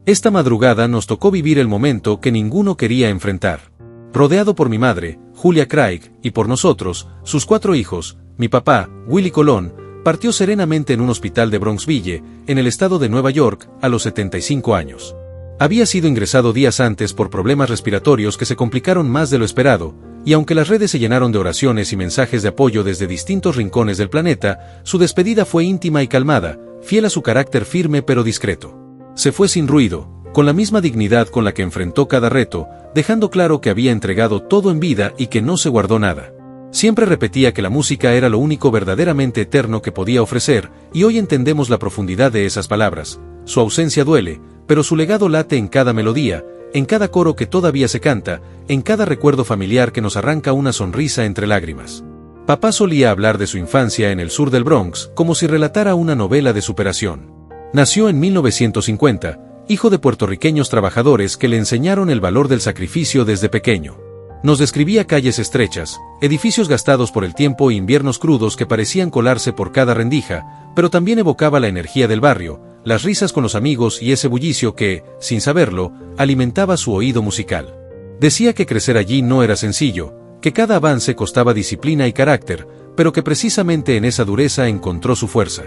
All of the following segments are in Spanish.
Esta madrugada nos tocó vivir el momento que ninguno quería enfrentar. Rodeado por mi madre, Julia Craig, y por nosotros, sus 4 hijos, mi papá, Willy Colón, partió serenamente en un hospital de Bronxville, en el estado de Nueva York, a los 75 años. Había sido ingresado días antes por problemas respiratorios que se complicaron más de lo esperado, y aunque las redes se llenaron de oraciones y mensajes de apoyo desde distintos rincones del planeta, su despedida fue íntima y calmada, fiel a su carácter firme pero discreto. Se fue sin ruido, con la misma dignidad con la que enfrentó cada reto, dejando claro que había entregado todo en vida y que no se guardó nada. Siempre repetía que la música era lo único verdaderamente eterno que podía ofrecer, y hoy entendemos la profundidad de esas palabras. Su ausencia duele, pero su legado late en cada melodía, en cada coro que todavía se canta, en cada recuerdo familiar que nos arranca una sonrisa entre lágrimas. Papá solía hablar de su infancia en el sur del Bronx como si relatara una novela de superación. Nació en 1950, hijo de puertorriqueños trabajadores que le enseñaron el valor del sacrificio desde pequeño. Nos describía calles estrechas, edificios gastados por el tiempo e inviernos crudos que parecían colarse por cada rendija, pero también evocaba la energía del barrio, las risas con los amigos y ese bullicio que, sin saberlo, alimentaba su oído musical. Decía que crecer allí no era sencillo, que cada avance costaba disciplina y carácter, pero que precisamente en esa dureza encontró su fuerza.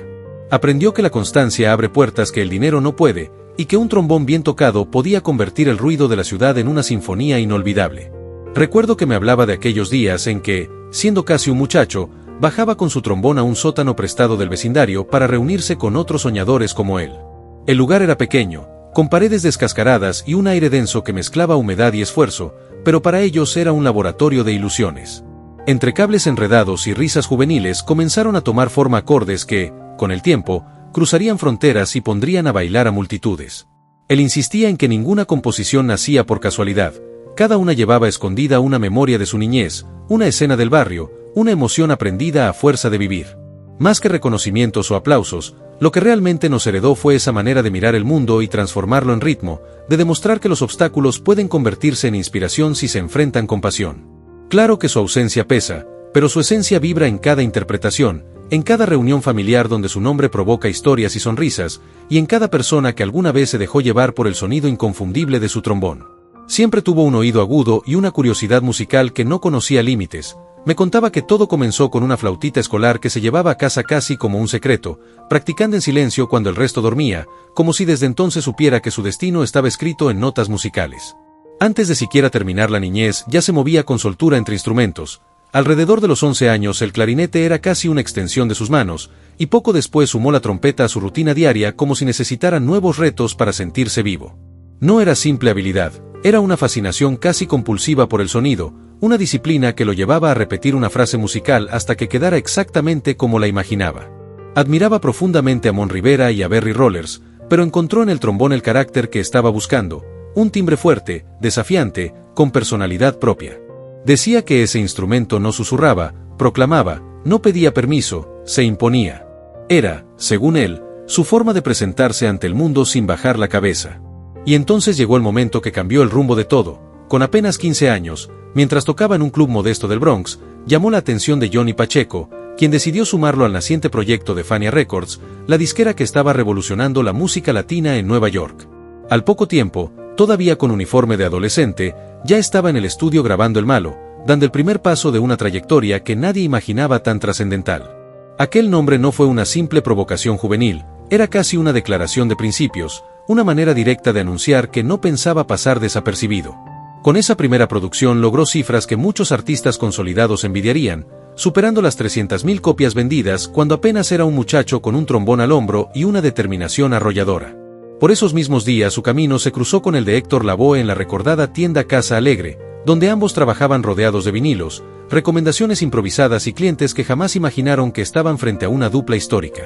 Aprendió que la constancia abre puertas que el dinero no puede, y que un trombón bien tocado podía convertir el ruido de la ciudad en una sinfonía inolvidable. Recuerdo que me hablaba de aquellos días en que, siendo casi un muchacho, bajaba con su trombón a un sótano prestado del vecindario para reunirse con otros soñadores como él. El lugar era pequeño, con paredes descascaradas y un aire denso que mezclaba humedad y esfuerzo, pero para ellos era un laboratorio de ilusiones. Entre cables enredados y risas juveniles comenzaron a tomar forma acordes que, con el tiempo, cruzarían fronteras y pondrían a bailar a multitudes. Él insistía en que ninguna composición nacía por casualidad. Cada una llevaba escondida una memoria de su niñez, una escena del barrio, una emoción aprendida a fuerza de vivir. Más que reconocimientos o aplausos, lo que realmente nos heredó fue esa manera de mirar el mundo y transformarlo en ritmo, de demostrar que los obstáculos pueden convertirse en inspiración si se enfrentan con pasión. Claro que su ausencia pesa, pero su esencia vibra en cada interpretación, en cada reunión familiar donde su nombre provoca historias y sonrisas, y en cada persona que alguna vez se dejó llevar por el sonido inconfundible de su trombón. Siempre tuvo un oído agudo y una curiosidad musical que no conocía límites. Me contaba que todo comenzó con una flautita escolar que se llevaba a casa casi como un secreto, practicando en silencio cuando el resto dormía, como si desde entonces supiera que su destino estaba escrito en notas musicales. Antes de siquiera terminar la niñez, ya se movía con soltura entre instrumentos. Alrededor de los 11 años el clarinete era casi una extensión de sus manos, y poco después sumó la trompeta a su rutina diaria como si necesitara nuevos retos para sentirse vivo. No era simple habilidad, era una fascinación casi compulsiva por el sonido, una disciplina que lo llevaba a repetir una frase musical hasta que quedara exactamente como la imaginaba. Admiraba profundamente a Mon Rivera y a Berry Rollers, pero encontró en el trombón el carácter que estaba buscando, un timbre fuerte, desafiante, con personalidad propia. Decía que ese instrumento no susurraba, proclamaba, no pedía permiso, se imponía. Era, según él, su forma de presentarse ante el mundo sin bajar la cabeza. Y entonces llegó el momento que cambió el rumbo de todo. Con apenas 15 años, mientras tocaba en un club modesto del Bronx, llamó la atención de Johnny Pacheco, quien decidió sumarlo al naciente proyecto de Fania Records, la disquera que estaba revolucionando la música latina en Nueva York. Al poco tiempo, todavía con uniforme de adolescente, ya estaba en el estudio grabando El Malo, dando el primer paso de una trayectoria que nadie imaginaba tan trascendental. Aquel nombre no fue una simple provocación juvenil, era casi una declaración de principios, una manera directa de anunciar que no pensaba pasar desapercibido. Con esa primera producción logró cifras que muchos artistas consolidados envidiarían, superando las 300.000 copias vendidas cuando apenas era un muchacho con un trombón al hombro y una determinación arrolladora. Por esos mismos días su camino se cruzó con el de Héctor Lavoe en la recordada tienda Casa Alegre, donde ambos trabajaban rodeados de vinilos, recomendaciones improvisadas y clientes que jamás imaginaron que estaban frente a una dupla histórica.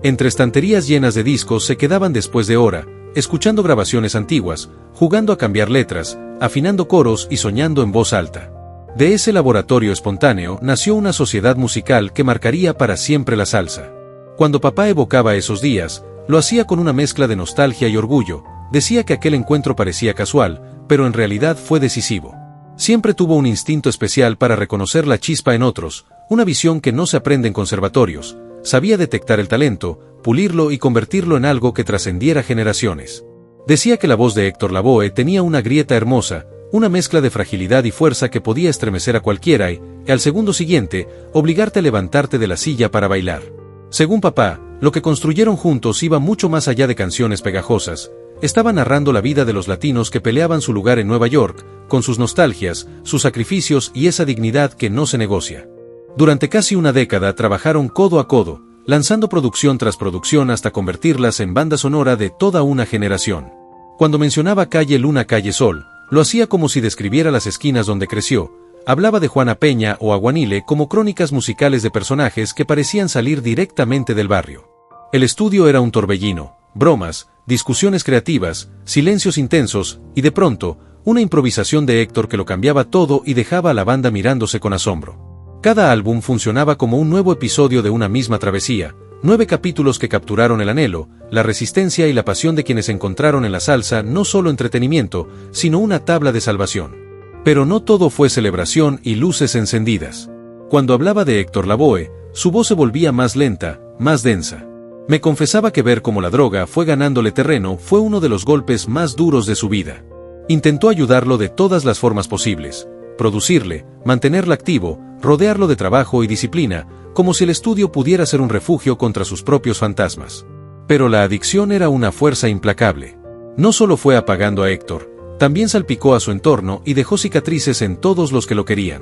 Entre estanterías llenas de discos se quedaban después de hora, escuchando grabaciones antiguas, jugando a cambiar letras, afinando coros y soñando en voz alta. De ese laboratorio espontáneo nació una sociedad musical que marcaría para siempre la salsa. Cuando papá evocaba esos días, lo hacía con una mezcla de nostalgia y orgullo. Decía que aquel encuentro parecía casual, pero en realidad fue decisivo. Siempre tuvo un instinto especial para reconocer la chispa en otros, una visión que no se aprende en conservatorios. Sabía detectar el talento, pulirlo y convertirlo en algo que trascendiera generaciones. Decía que la voz de Héctor Lavoe tenía una grieta hermosa, una mezcla de fragilidad y fuerza que podía estremecer a cualquiera y, al segundo siguiente, obligarte a levantarte de la silla para bailar. Según papá, lo que construyeron juntos iba mucho más allá de canciones pegajosas. Estaba narrando la vida de los latinos que peleaban su lugar en Nueva York, con sus nostalgias, sus sacrificios y esa dignidad que no se negocia. Durante casi una década trabajaron codo a codo, lanzando producción tras producción hasta convertirlas en banda sonora de toda una generación. Cuando mencionaba Calle Luna, Calle Sol, lo hacía como si describiera las esquinas donde creció. Hablaba de Juana Peña o Aguanile como crónicas musicales de personajes que parecían salir directamente del barrio. El estudio era un torbellino, bromas, discusiones creativas, silencios intensos, y de pronto, una improvisación de Héctor que lo cambiaba todo y dejaba a la banda mirándose con asombro. Cada álbum funcionaba como un nuevo episodio de una misma travesía, 9 capítulos que capturaron el anhelo, la resistencia y la pasión de quienes encontraron en la salsa no solo entretenimiento, sino una tabla de salvación. Pero no todo fue celebración y luces encendidas. Cuando hablaba de Héctor Lavoe, su voz se volvía más lenta, más densa. Me confesaba que ver cómo la droga fue ganándole terreno fue uno de los golpes más duros de su vida. Intentó ayudarlo de todas las formas posibles, producirle, mantenerlo activo, rodearlo de trabajo y disciplina, como si el estudio pudiera ser un refugio contra sus propios fantasmas. Pero la adicción era una fuerza implacable. No solo fue apagando a Héctor, también salpicó a su entorno y dejó cicatrices en todos los que lo querían.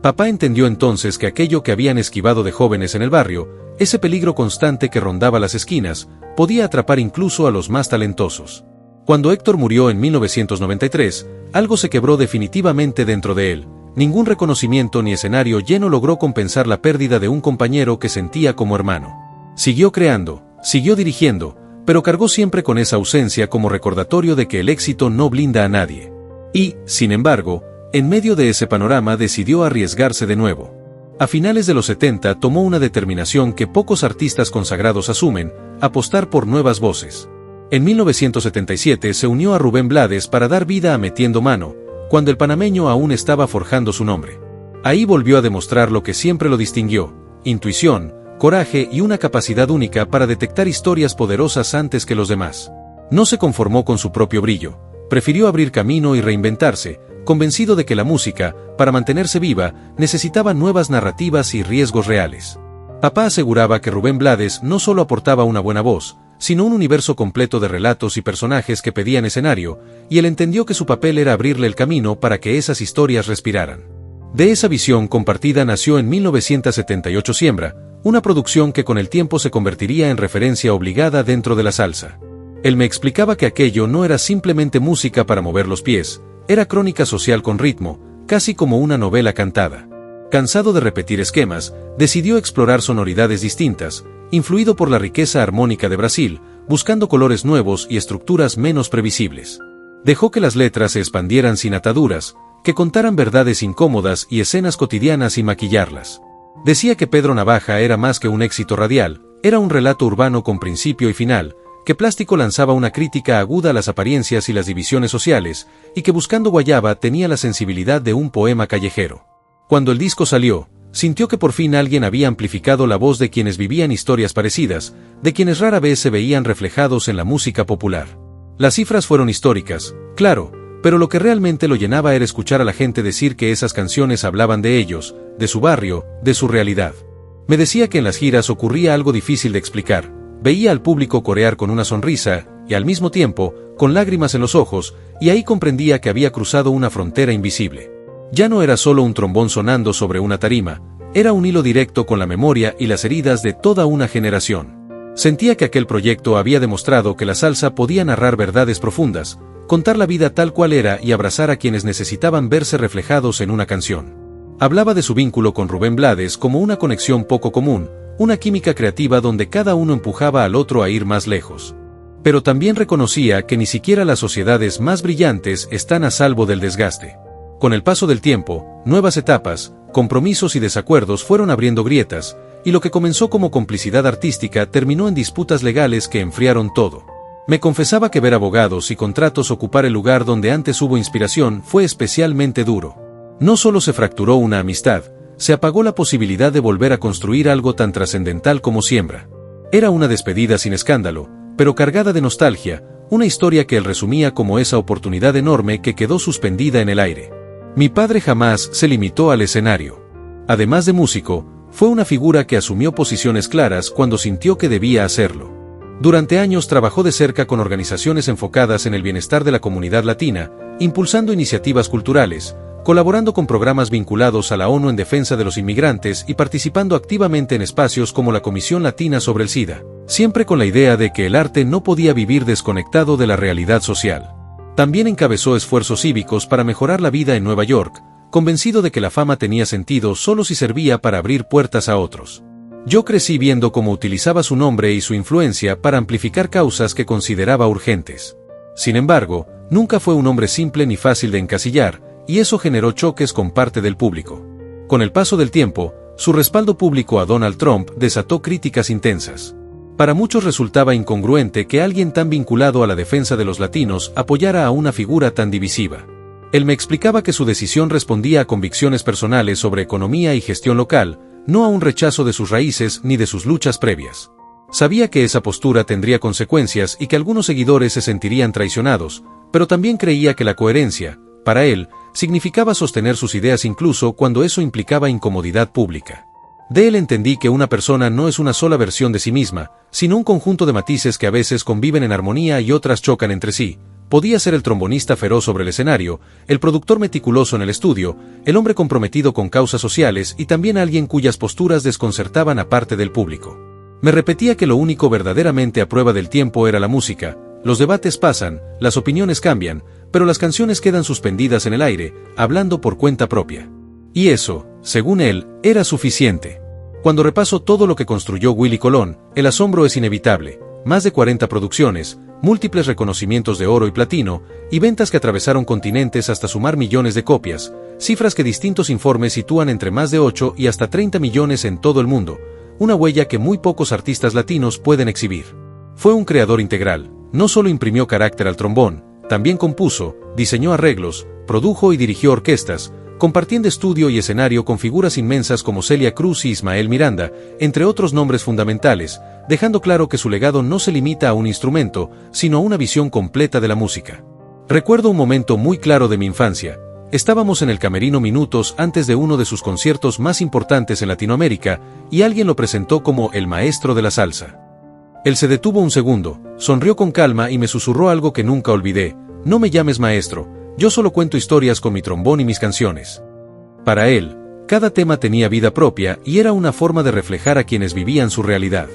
Papá entendió entonces que aquello que habían esquivado de jóvenes en el barrio, ese peligro constante que rondaba las esquinas, podía atrapar incluso a los más talentosos. Cuando Héctor murió en 1993, algo se quebró definitivamente dentro de él. Ningún reconocimiento ni escenario lleno logró compensar la pérdida de un compañero que sentía como hermano. Siguió creando, siguió dirigiendo, pero cargó siempre con esa ausencia como recordatorio de que el éxito no blinda a nadie. Y, sin embargo, en medio de ese panorama decidió arriesgarse de nuevo. A finales de los 70 tomó una determinación que pocos artistas consagrados asumen, apostar por nuevas voces. En 1977 se unió a Rubén Blades para dar vida a Metiendo Mano, cuando el panameño aún estaba forjando su nombre. Ahí volvió a demostrar lo que siempre lo distinguió: intuición, coraje y una capacidad única para detectar historias poderosas antes que los demás. No se conformó con su propio brillo, prefirió abrir camino y reinventarse, convencido de que la música, para mantenerse viva, necesitaba nuevas narrativas y riesgos reales. Papá aseguraba que Rubén Blades no solo aportaba una buena voz, sino un universo completo de relatos y personajes que pedían escenario, y él entendió que su papel era abrirle el camino para que esas historias respiraran. De esa visión compartida nació en 1978 Siembra, una producción que con el tiempo se convertiría en referencia obligada dentro de la salsa. Él me explicaba que aquello no era simplemente música para mover los pies, era crónica social con ritmo, casi como una novela cantada. Cansado de repetir esquemas, decidió explorar sonoridades distintas, influido por la riqueza armónica de Brasil, buscando colores nuevos y estructuras menos previsibles. Dejó que las letras se expandieran sin ataduras, que contaran verdades incómodas y escenas cotidianas sin maquillarlas. Decía que Pedro Navaja era más que un éxito radial, era un relato urbano con principio y final, que Plástico lanzaba una crítica aguda a las apariencias y las divisiones sociales, y que Buscando Guayaba tenía la sensibilidad de un poema callejero. Cuando el disco salió, sintió que por fin alguien había amplificado la voz de quienes vivían historias parecidas, de quienes rara vez se veían reflejados en la música popular. Las cifras fueron históricas, claro, pero lo que realmente lo llenaba era escuchar a la gente decir que esas canciones hablaban de ellos, de su barrio, de su realidad. Me decía que en las giras ocurría algo difícil de explicar. Veía al público corear con una sonrisa, y al mismo tiempo, con lágrimas en los ojos, y ahí comprendía que había cruzado una frontera invisible. Ya no era solo un trombón sonando sobre una tarima, era un hilo directo con la memoria y las heridas de toda una generación. Sentía que aquel proyecto había demostrado que la salsa podía narrar verdades profundas, contar la vida tal cual era y abrazar a quienes necesitaban verse reflejados en una canción. Hablaba de su vínculo con Rubén Blades como una conexión poco común, una química creativa donde cada uno empujaba al otro a ir más lejos. Pero también reconocía que ni siquiera las sociedades más brillantes están a salvo del desgaste. Con el paso del tiempo, nuevas etapas, compromisos y desacuerdos fueron abriendo grietas, y lo que comenzó como complicidad artística terminó en disputas legales que enfriaron todo. Me confesaba que ver abogados y contratos ocupar el lugar donde antes hubo inspiración fue especialmente duro. No solo se fracturó una amistad, se apagó la posibilidad de volver a construir algo tan trascendental como Siembra. Era una despedida sin escándalo, pero cargada de nostalgia, una historia que él resumía como esa oportunidad enorme que quedó suspendida en el aire. Mi padre jamás se limitó al escenario. Además de músico, fue una figura que asumió posiciones claras cuando sintió que debía hacerlo. Durante años trabajó de cerca con organizaciones enfocadas en el bienestar de la comunidad latina, impulsando iniciativas culturales, colaborando con programas vinculados a la ONU en defensa de los inmigrantes y participando activamente en espacios como la Comisión Latina sobre el SIDA, siempre con la idea de que el arte no podía vivir desconectado de la realidad social. También encabezó esfuerzos cívicos para mejorar la vida en Nueva York, convencido de que la fama tenía sentido solo si servía para abrir puertas a otros. Yo crecí viendo cómo utilizaba su nombre y su influencia para amplificar causas que consideraba urgentes. Sin embargo, nunca fue un hombre simple ni fácil de encasillar, y eso generó choques con parte del público. Con el paso del tiempo, su respaldo público a Donald Trump desató críticas intensas. Para muchos resultaba incongruente que alguien tan vinculado a la defensa de los latinos apoyara a una figura tan divisiva. Él me explicaba que su decisión respondía a convicciones personales sobre economía y gestión local, no a un rechazo de sus raíces ni de sus luchas previas. Sabía que esa postura tendría consecuencias y que algunos seguidores se sentirían traicionados, pero también creía que la coherencia, para él, significaba sostener sus ideas incluso cuando eso implicaba incomodidad pública. De él entendí que una persona no es una sola versión de sí misma, sino un conjunto de matices que a veces conviven en armonía y otras chocan entre sí. Podía ser el trombonista feroz sobre el escenario, el productor meticuloso en el estudio, el hombre comprometido con causas sociales y también alguien cuyas posturas desconcertaban a parte del público. Me repetía que lo único verdaderamente a prueba del tiempo era la música. Los debates pasan, las opiniones cambian, pero las canciones quedan suspendidas en el aire, hablando por cuenta propia. Y eso, según él, era suficiente. Cuando repaso todo lo que construyó Willie Colón, el asombro es inevitable. Más de 40 producciones, múltiples reconocimientos de oro y platino, y ventas que atravesaron continentes hasta sumar millones de copias, cifras que distintos informes sitúan entre más de 8 y hasta 30 millones en todo el mundo, una huella que muy pocos artistas latinos pueden exhibir. Fue un creador integral, no solo imprimió carácter al trombón, también compuso, diseñó arreglos, produjo y dirigió orquestas, compartiendo estudio y escenario con figuras inmensas como Celia Cruz y Ismael Miranda, entre otros nombres fundamentales, dejando claro que su legado no se limita a un instrumento, sino a una visión completa de la música. Recuerdo un momento muy claro de mi infancia. Estábamos en el camerino minutos antes de uno de sus conciertos más importantes en Latinoamérica, y alguien lo presentó como el maestro de la salsa. Él se detuvo un segundo, sonrió con calma y me susurró algo que nunca olvidé: no me llames maestro, yo solo cuento historias con mi trombón y mis canciones. Para él, cada tema tenía vida propia y era una forma de reflejar a quienes vivían su realidad.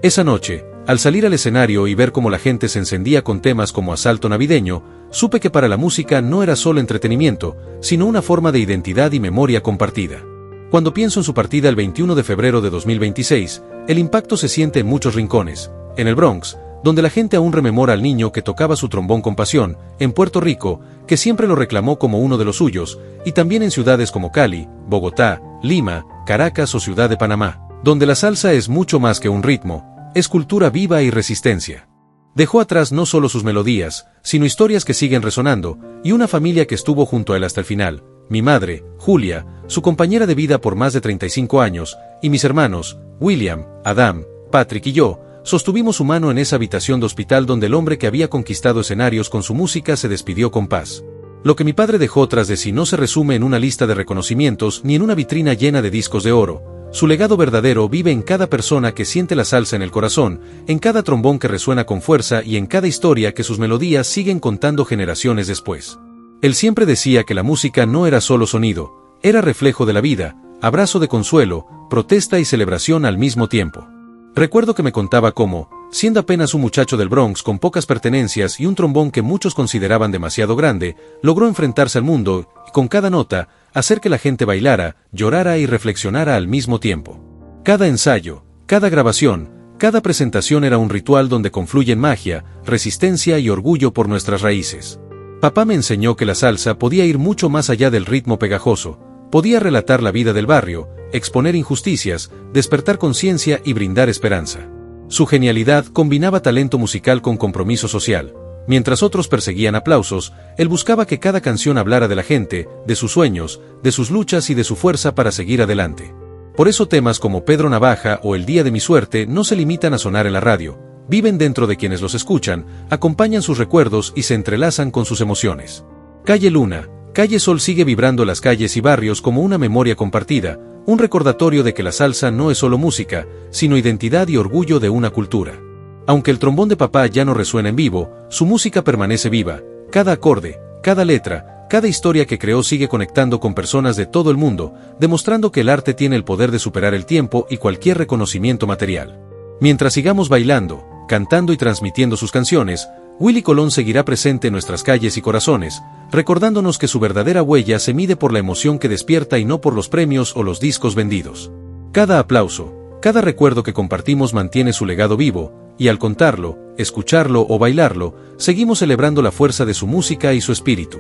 Esa noche, al salir al escenario y ver cómo la gente se encendía con temas como Asalto Navideño, supe que para la música no era solo entretenimiento, sino una forma de identidad y memoria compartida. Cuando pienso en su partida el 21 de febrero de 2026, el impacto se siente en muchos rincones. En el Bronx, donde la gente aún rememora al niño que tocaba su trombón con pasión, en Puerto Rico, que siempre lo reclamó como uno de los suyos, y también en ciudades como Cali, Bogotá, Lima, Caracas o Ciudad de Panamá, donde la salsa es mucho más que un ritmo, es cultura viva y resistencia. Dejó atrás no solo sus melodías, sino historias que siguen resonando, y una familia que estuvo junto a él hasta el final: mi madre, Julia, su compañera de vida por más de 35 años, y mis hermanos, William, Adam, Patrick y yo, sostuvimos su mano en esa habitación de hospital donde el hombre que había conquistado escenarios con su música se despidió con paz. Lo que mi padre dejó tras de sí no se resume en una lista de reconocimientos ni en una vitrina llena de discos de oro. Su legado verdadero vive en cada persona que siente la salsa en el corazón, en cada trombón que resuena con fuerza y en cada historia que sus melodías siguen contando generaciones después. Él siempre decía que la música no era solo sonido, era reflejo de la vida, abrazo de consuelo, protesta y celebración al mismo tiempo. Recuerdo que me contaba cómo, siendo apenas un muchacho del Bronx con pocas pertenencias y un trombón que muchos consideraban demasiado grande, logró enfrentarse al mundo y con cada nota, hacer que la gente bailara, llorara y reflexionara al mismo tiempo. Cada ensayo, cada grabación, cada presentación era un ritual donde confluyen magia, resistencia y orgullo por nuestras raíces. Papá me enseñó que la salsa podía ir mucho más allá del ritmo pegajoso, podía relatar la vida del barrio, exponer injusticias, despertar conciencia y brindar esperanza. Su genialidad combinaba talento musical con compromiso social. Mientras otros perseguían aplausos, él buscaba que cada canción hablara de la gente, de sus sueños, de sus luchas y de su fuerza para seguir adelante. Por eso temas como Pedro Navaja o El día de mi suerte no se limitan a sonar en la radio. viven dentro de quienes los escuchan, acompañan sus recuerdos y se entrelazan con sus emociones. Calle Luna, Calle Sol sigue vibrando las calles y barrios como una memoria compartida, un recordatorio de que la salsa no es solo música, sino identidad y orgullo de una cultura. Aunque el trombón de papá ya no resuena en vivo, su música permanece viva, cada acorde, cada letra, cada historia que creó sigue conectando con personas de todo el mundo, demostrando que el arte tiene el poder de superar el tiempo y cualquier reconocimiento material. Mientras sigamos bailando, cantando y transmitiendo sus canciones, Willy Colón seguirá presente en nuestras calles y corazones, recordándonos que su verdadera huella se mide por la emoción que despierta y no por los premios o los discos vendidos. Cada aplauso, cada recuerdo que compartimos mantiene su legado vivo, y al contarlo, escucharlo o bailarlo, seguimos celebrando la fuerza de su música y su espíritu.